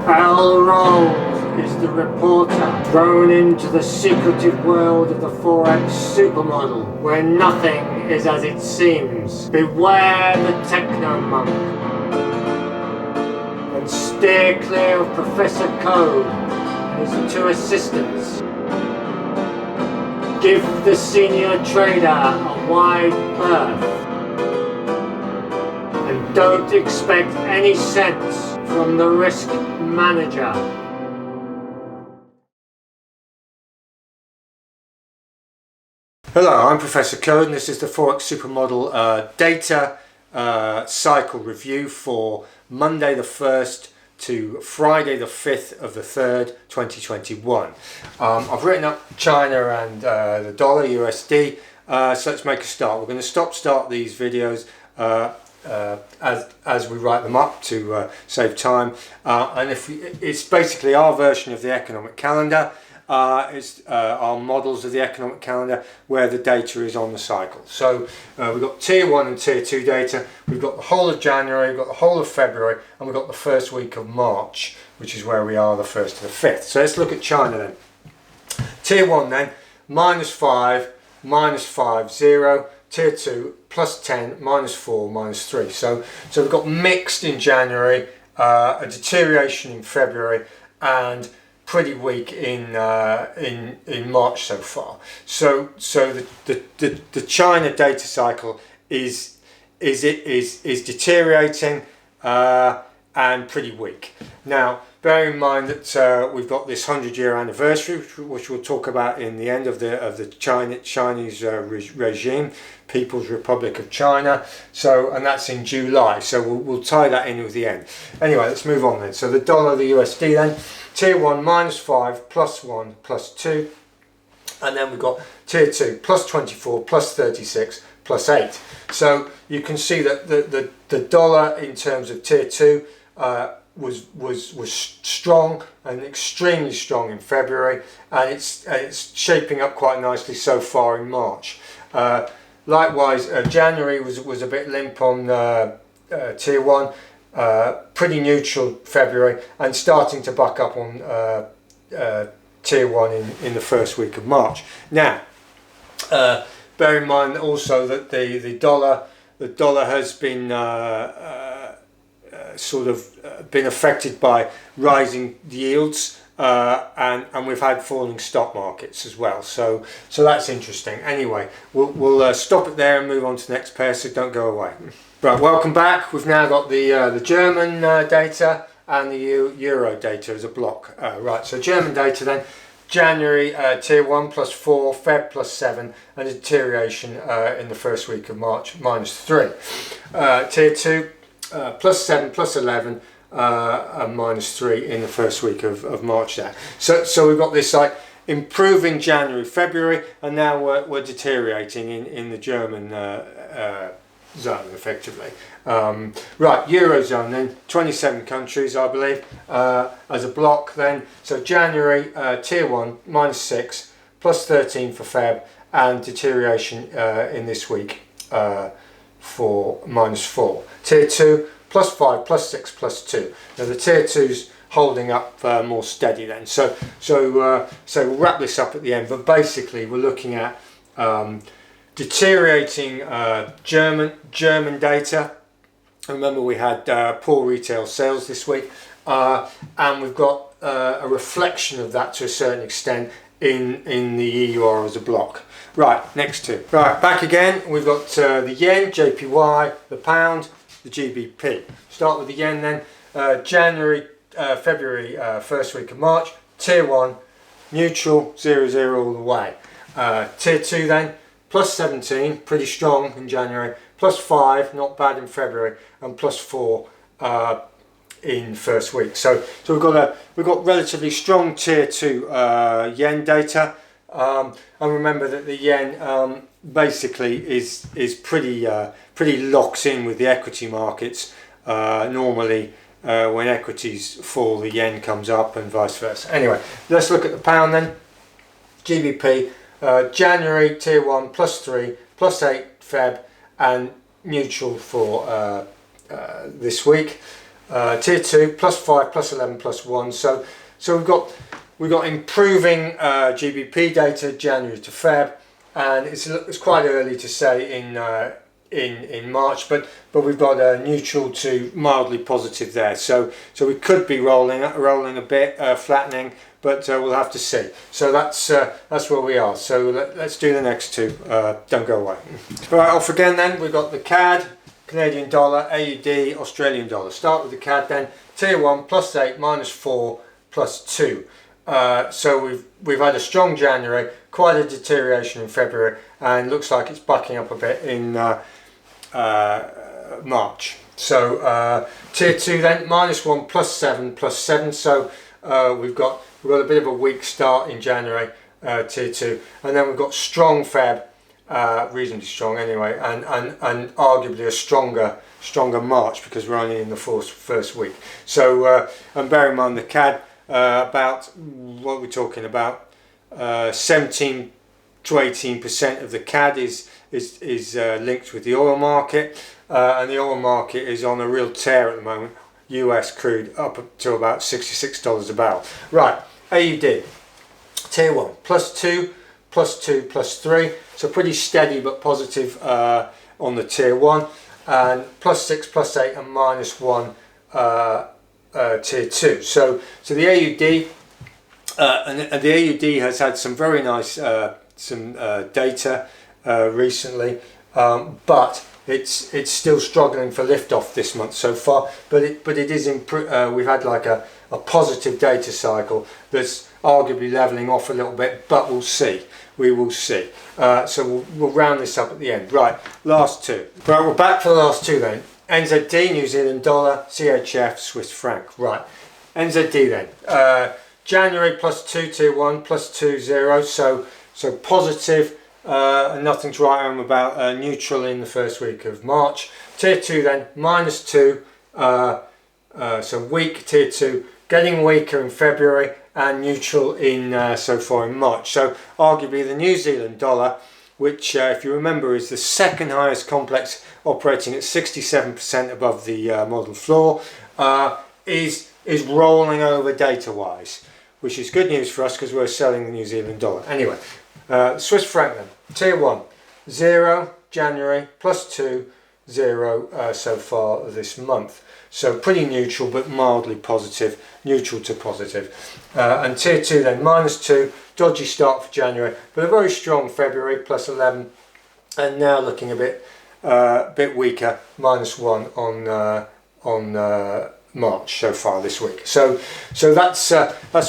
Bell rolls is the reporter thrown into the secretive world of the Forex Super Model, where nothing is as it seems. Beware the techno-monk, and steer clear of Professor Code and his two assistants. Give the senior trader a wide berth, and don't expect any sense from the risk manager. Hello, I'm Professor Code, and this is the Forex Super Model data cycle review for Monday the 1st to Friday the 5th of the 3rd, 2021. I've written up China and the dollar, USD, so let's make a start. We're going to start these videos as we write them up to save time, and it's basically our version of the economic calendar. It's our models of the economic calendar where the data is on the cycle. So we've got tier 1 and tier 2 data. We've got the whole of January, we've got the whole of February, and we've got the first week of March, which is where we are, the 1st to the 5th. So let's look at China then. Tier 1 then, -5, -5, 0. Tier 2, +10, -4, -3. So we've got mixed in January, a deterioration in February, and pretty weak in March so far. So the China data cycle is deteriorating and pretty weak. Now, bear in mind that we've got this 100-year anniversary, which we'll talk about in the end of the Chinese regime, People's Republic of China. So, and that's in July. So we'll tie that in with the end. Anyway, let's move on then. So the dollar, the USD then. Tier 1, -5, +1, +2. And then we've got tier 2, +24, +36, +8. So you can see that the dollar in terms of tier 2 was strong and extremely strong in February, and it's shaping up quite nicely so far in March. Likewise, January was a bit limp on tier 1, pretty neutral February, and starting to buck up on tier 1 in the first week of March. Now, bear in mind also that the dollar has been been affected by rising yields, and we've had falling stock markets as well. So that's interesting. Anyway, we'll stop it there and move on to the next pair. So don't go away. Right, welcome back. We've now got the German data and the Euro data as a block. Right, so German data then. January tier 1 +4, Feb +7, and a deterioration in the first week of March -3. Tier 2 +7, +11, and -3 in the first week of March there. So we've got this like improving January, February, and now we're deteriorating in the German zone effectively. Right, Eurozone then, 27 countries I believe as a block then. So January tier 1 -6, +13 for Feb, and deterioration in this week for -4. Tier 2 +5, +6, +2. Now the tier 2's holding up more steady then. So we'll wrap this up at the end, but basically we're looking at deteriorating German data. Remember, we had poor retail sales this week, and we've got a reflection of that to a certain extent in the EUR as a block. Right, next two. Right, back again. We've got the yen, JPY, the pound, the GBP. Start with the yen then. January, February, first week of March. Tier 1, neutral, 0 all the way. Tier 2 then, +17, pretty strong in January. +5, not bad in February, and +4 in first week. So we've got relatively strong tier 2 yen data, and remember that the yen basically is pretty locked in with the equity markets. Normally when equities fall, the yen comes up, and vice versa. Anyway, let's look at the pound then. GBP, January tier 1 +3, +8 Feb, and neutral for this week. Tier 2 +5, +11, +1. So we've got improving GBP data January to Feb, and it's quite early to say in March, but we've got a neutral to mildly positive there. So we could be rolling a bit, flattening, but we'll have to see. So that's where we are. So let's do the next two. Don't go away. Right, off again then. We've got the CAD, Canadian dollar, AUD, Australian dollar. Start with the CAD then. Tier 1 +8, -4, +2. So we've had a strong January, quite a deterioration in February, and looks like it's bucking up a bit in March. So Tier 2 then -1, +7, +7. So we've got a bit of a weak start in January, Tier 2, and then we've got strong Feb, reasonably strong anyway, and arguably a stronger March because we're only in the first week. So and bear in mind the CAD, about what we're talking about, 17 to 18% of the CAD is linked with the oil market, and the oil market is on a real tear at the moment. US crude up to about $66 a barrel. Right, AUD, Tier 1 +2, +2, +3. So pretty steady but positive on the Tier 1, and +6, +8, and -1 Tier 2. So the AUD, and the AUD has had some very nice data recently, but it's still struggling for liftoff this month so far. But it is we've had like a positive data cycle that's arguably leveling off a little bit, but we'll see. We will see. So we'll round this up at the end. Right, last two. Right, we're back for the last two then. NZD, New Zealand dollar, CHF, Swiss franc. Right, NZD then. January +2, Tier 1 +2.0. So positive, and nothing to write home about. Neutral in the first week of March. Tier 2 then -2. So weak Tier 2, getting weaker in February, and neutral in so far in March. So arguably the New Zealand dollar, which if you remember is the second highest complex, operating at 67% above the model floor, is rolling over data wise, which is good news for us because we're selling the New Zealand dollar. Anyway, Swiss franc then, Tier 1 0 January, +2 0 so far this month. So pretty neutral but mildly positive, neutral to positive. And Tier 2 then -2, dodgy start for January, but a very strong February, +11, and now looking a bit weaker, -1 on March so far this week. So that's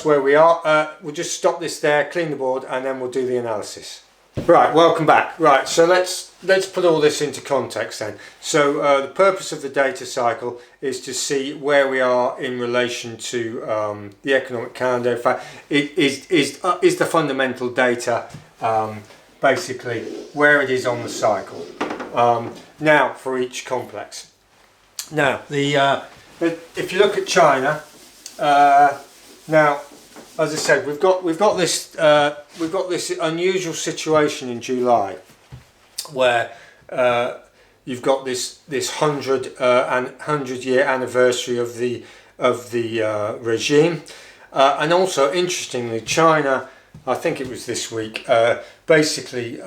where we are. We'll just stop this there, clean the board, and then we'll do the analysis. Right, welcome back. Right, so let's put all this into context then. So the purpose of the data cycle is to see where we are in relation to the economic calendar. In fact, it is the fundamental data, basically where it is on the cycle. Now for each complex. Now if you look at China, now, as I said, we've got this unusual situation in July, where you've got this 100-year anniversary of the regime, and also interestingly, China, I think it was this week, basically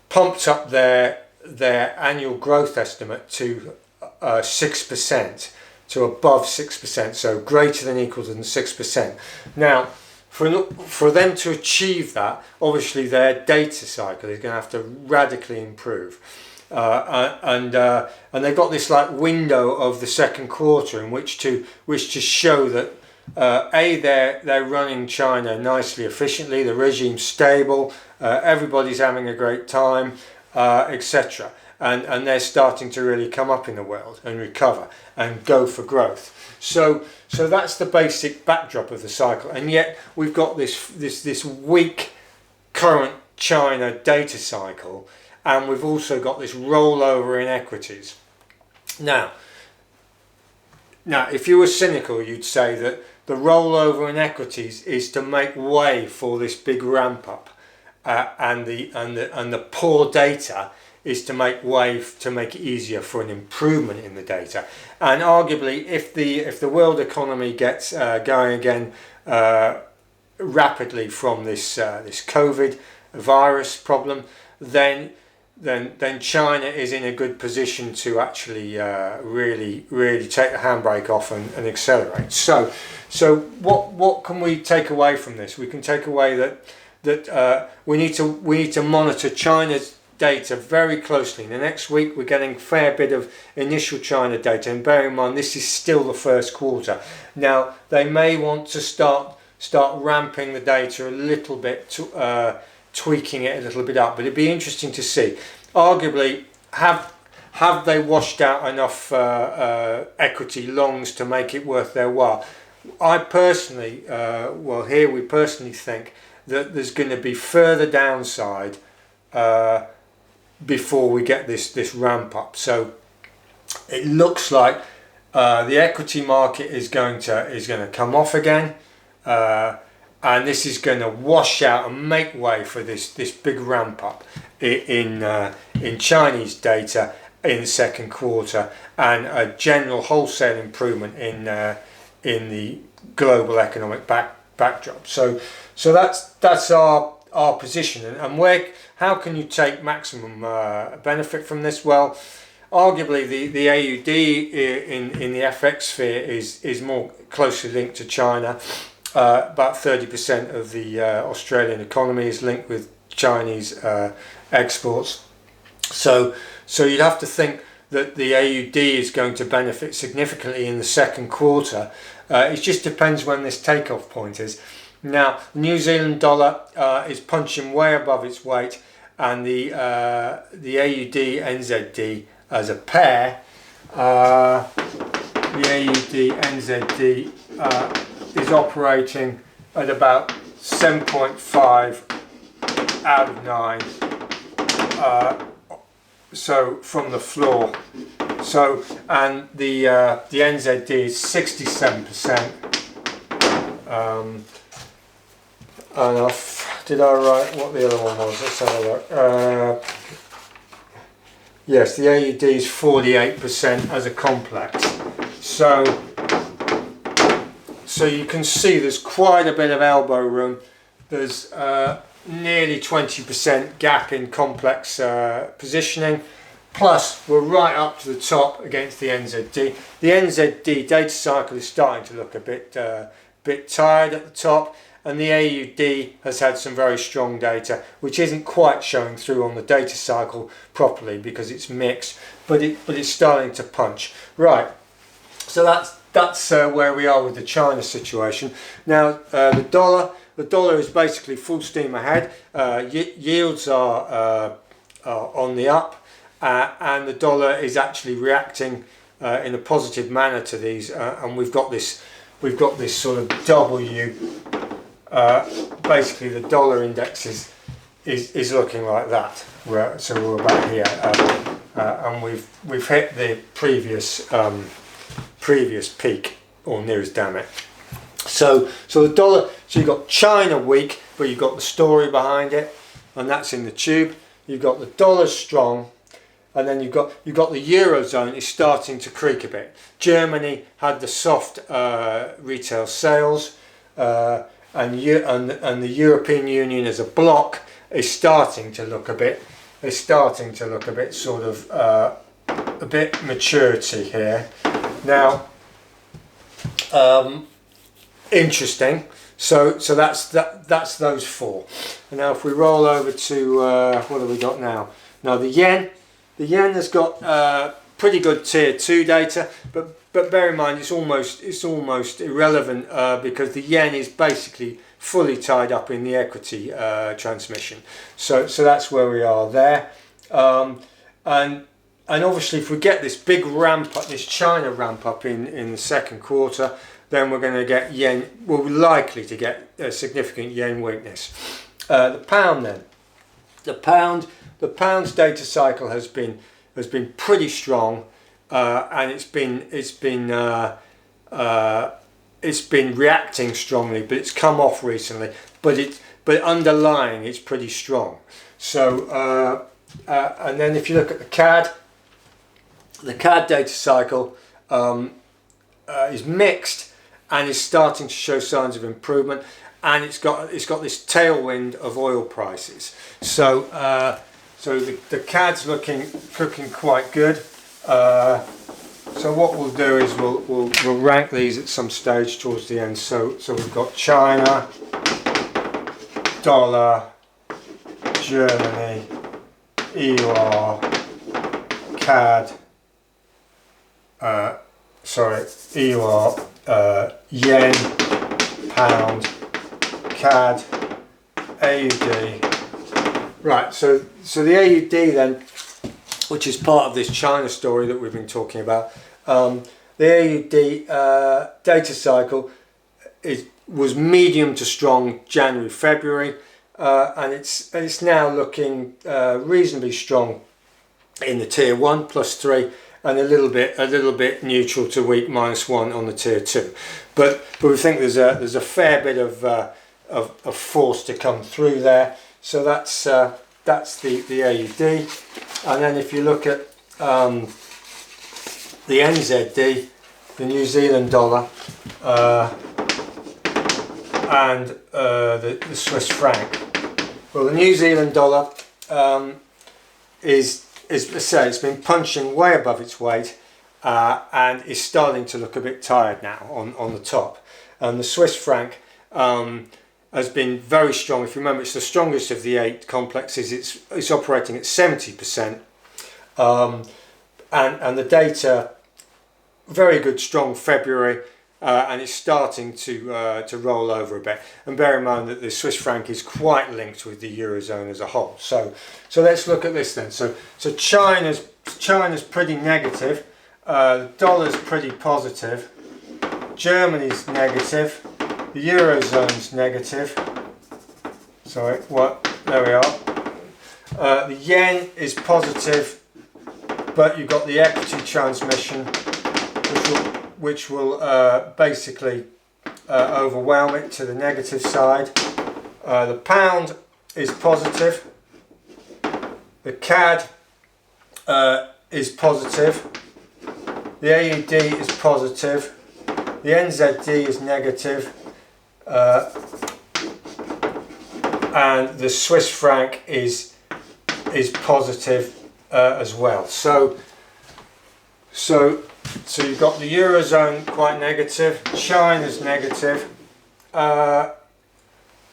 pumped up their annual growth estimate to 6%. To above 6%, so greater than equal than 6%. Now, for them to achieve that, obviously their data cycle is going to have to radically improve, and they've got this like window of the second quarter in which to show that they're running China nicely, efficiently, the regime's stable, everybody's having a great time, etc. And they're starting to really come up in the world and recover and go for growth. So that's the basic backdrop of the cycle. And yet we've got this weak current China data cycle, and we've also got this rollover in equities. Now, if you were cynical, you'd say that the rollover in equities is to make way for this big ramp up, and the poor data is to make way to make it easier for an improvement in the data. And arguably, if the world economy gets going again rapidly from this COVID virus problem, then China is in a good position to actually really take the handbrake off and accelerate. So what can we take away from this? We can take away that we need to monitor China's data very closely. In the next week we're getting a fair bit of initial China data, and bear in mind this is still the first quarter. Now they may want to start ramping the data a little bit, tweaking it a little bit up, but it'd be interesting to see. Arguably, have they washed out enough equity longs to make it worth their while? I personally, we personally think that there's going to be further downside before we get this ramp up. So it looks like the equity market is going to come off again, and this is going to wash out and make way for this big ramp up in Chinese data in the second quarter, and a general wholesale improvement in the global economic backdrop. So that's our position, and how can you take maximum benefit from this? Well, arguably the AUD in the FX sphere is more closely linked to China. About 30% of the Australian economy is linked with Chinese exports. So you'd have to think that the AUD is going to benefit significantly in the second quarter. It just depends when this takeoff point is. Now, the New Zealand dollar is punching way above its weight, and the AUD NZD as a pair, the AUD NZD is operating at about 7.5 out of 9. So from the floor. So, and the NZD is 67%. Did I write what the other one was? Let's have a look. Yes, the AUD is 48% as a complex. So you can see there's quite a bit of elbow room. There's nearly 20% gap in complex positioning. Plus, we're right up to the top against the NZD. The NZD data cycle is starting to look a bit tired at the top, and the AUD has had some very strong data, which isn't quite showing through on the data cycle properly because it's mixed, but it's starting to punch. Right. So that's where we are with the China situation. Now the dollar is basically full steam ahead. Yields are on the up, and the dollar is actually reacting in a positive manner to these, and we've got this sort of W. Basically, the dollar index is looking like that. So we're about here, and we've hit the previous peak, or near as damn it. So the dollar. So you've got China weak, but you've got the story behind it, and that's in the tube. You've got the dollar strong, and then you've got the Eurozone is starting to creak a bit. Germany had the soft retail sales, and the European Union as a bloc is starting to look a bit. Sort of a bit maturity here. Now, interesting. So that's those four. And now if we roll over to what have we got now? Now the yen has got pretty good tier 2 data, but bear in mind it's almost irrelevant because the yen is basically fully tied up in the equity transmission. So that's where we are there. And obviously, if we get this big ramp up, this China ramp up in the second quarter, then we're going to get yen. We're likely to get a significant yen weakness. The pound then. The pound's data cycle has been pretty strong, and it's been reacting strongly, but it's come off recently. But underlying, it's pretty strong. So And then if you look at the CAD data cycle is mixed and is starting to show signs of improvement, and it's got this tailwind of oil prices. So the CAD's looking quite good. So what we'll do is we'll rank these at some stage towards the end. So we've got China, dollar, Germany, EUR, CAD, EUR, yen, pound, CAD, AUD. Right, so the AUD then, which is part of this China story that we've been talking about, the AUD data cycle was medium to strong January, February, and it's now looking reasonably strong in the tier 1 +3, and a little bit neutral to weak -1 on the tier 2. But we think there's a fair bit of force to come through there. So that's the AUD. And then if you look at the NZD, the New Zealand dollar, and the Swiss franc. Well, the New Zealand dollar is as I say, it's been punching way above its weight and is starting to look a bit tired now on the top. And the Swiss franc has been very strong. If you remember, it's the strongest of the 8 complexes. It's operating at 70%, and the data, very good, strong February, and it's starting to roll over a bit. And bear in mind that the Swiss franc is quite linked with the Eurozone as a whole. So let's look at this then. So China's pretty negative. The dollar's pretty positive. Germany's negative. The Eurozone's negative. Sorry, there we are. The yen is positive, but you've got the equity transmission, which will basically overwhelm it to the negative side. The pound is positive. The CAD is positive. The AUD is positive. The NZD is negative. And the Swiss franc is positive as well. So you've got the Eurozone quite negative, China's negative, the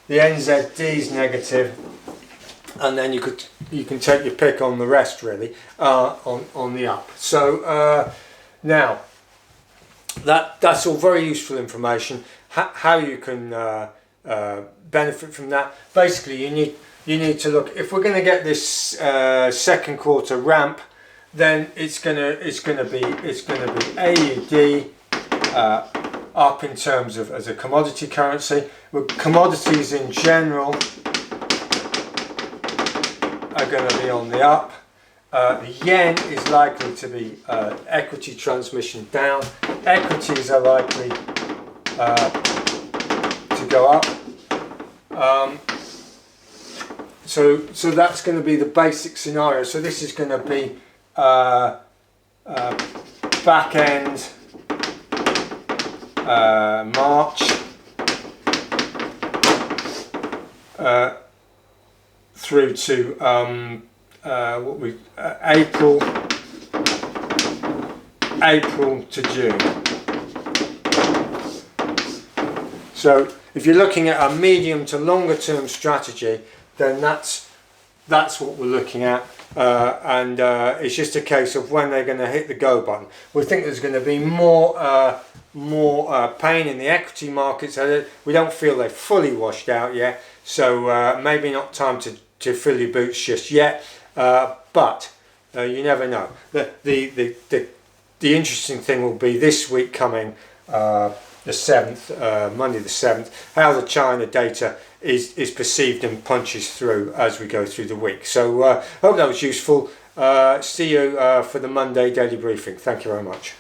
NZD's negative, and then you can take your pick on the rest really on the up. So now that's all very useful information. How you can benefit from that? Basically, you need to look, if we're going to get this second quarter ramp, then it's gonna be AUD up in terms of as a commodity currency. Well, commodities in general are going to be on the up. The yen is likely to be equity transmission down. Equities are likely to go up. So that's going to be the basic scenario. So this is going to be back end March through to April to June. So if you're looking at a medium to longer term strategy, then that's what we're looking at. And it's just a case of when they're going to hit the go button. We think there's going to be more pain in the equity markets. We don't feel they're fully washed out yet, so maybe not time to fill your boots just yet. But you never know. The interesting thing will be this week coming, the 7th, Monday the 7th, how the China data is perceived and punches through as we go through the week. So hope that was useful. See you for the Monday daily briefing. Thank you very much.